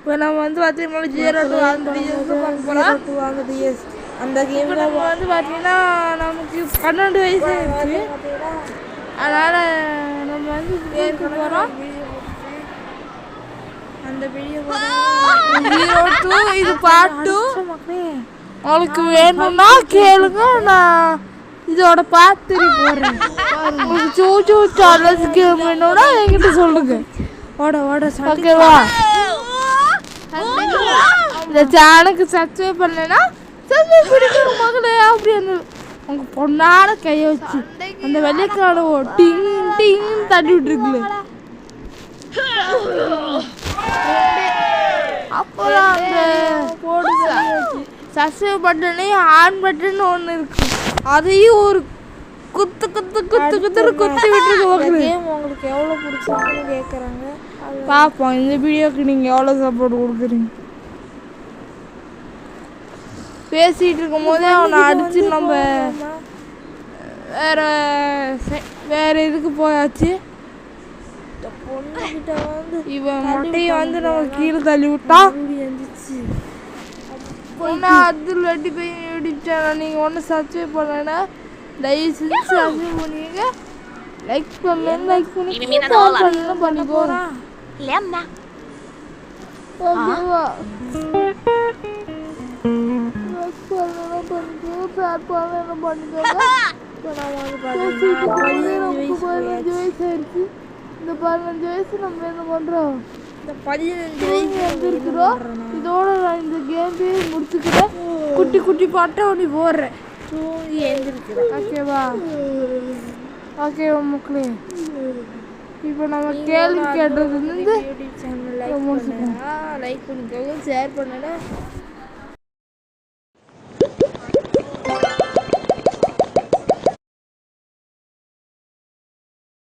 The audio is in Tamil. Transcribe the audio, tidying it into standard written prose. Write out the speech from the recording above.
இப்போ நம்ம வந்து பார்த்தீங்கன்னா 0 to 1 DS அந்த கேமில் நம்ம வந்து பார்த்தீங்கன்னா நமக்கு 12 வயசு ஆயிடுச்சு. அதனால் நம்ம வந்து கேட்க போகிறோம். அந்த வீடியோ 0 to இது பார்ட் 2 உங்களுக்கு வேணும்னா கேளுங்க. நான் இதோட பார்ட் 3 போடுறேன். உங்களுக்கு சூச்சு சேலஞ்ச் கேம் வேணும்னா என்கிட்ட சொல்லுங்க. ஓகேவா? இந்த சேனலுக்கு சப்ஸ்கிரைப் பண்ணலைன்னா சப்ஸ்கிரைப் பண்ணிக்கோங்க மகளே. அப்படி அந்த உங்கள் பொண்ணான கையை வச்சு அந்த வெள்ளைக்கான டிங் டிங் தட்டி விட்டுருக்குல. அப்போதான் அந்த சப்ஸ்கிரைப் பட்டனையும் ஆன் பட்டன் ஒன்று இருக்கு, அதையும் ஒரு குத்து குத்து குத்து குத்து குத்தி விட்டுருக்கு. உங்களுக்கு எவ்வளோ பிடிச்சிருக்குன்னு கேட்குறாங்க. பார்ப்போம் இந்த வீடியோக்கு நீங்கள் எவ்வளோ சப்போர்ட் கொடுக்குறீங்க. பேசிகிட்டு இருக்கும் போதே அவனை அடித்து நம்ம வேறு இதுக்கு போயாச்சு. பொண்ணுகிட்ட வந்து இவன் மட்டையை வந்து நம்ம கீழே தள்ளி விட்டான். பொண்ணை அதில் வெட்டி போய் வெடிச்சான். நீங்கள் ஒன்றும் சப்ஸ்கிரைப் பண்ணலைன்னா தயவு செஞ்சு சப்ஸ்கிரைப் பண்ணிங்க. லைக் பண்ணலன்னு லைக் பண்ணி பண்ணிக்கோங்க. ஓகேவா? இந்த 15 வயசு நம்ம என்ன பண்றோம்? இந்த 15 வயசு இருக்கிறோம். இதோட நான் இந்த கேமே முடிச்சுக்கிறேன். குட்டி குட்டி பாட்டை ஒன்று போடுறேன். தூங்கி எழுந்திருக்கிறேன். ஓகேவா? ஓகேவா மக்களே? இப்போ நம்ம கேள்வி கேட்டது வந்து லைக் பண்ணிக்கோங்க, ஷேர் பண்ணுங்க.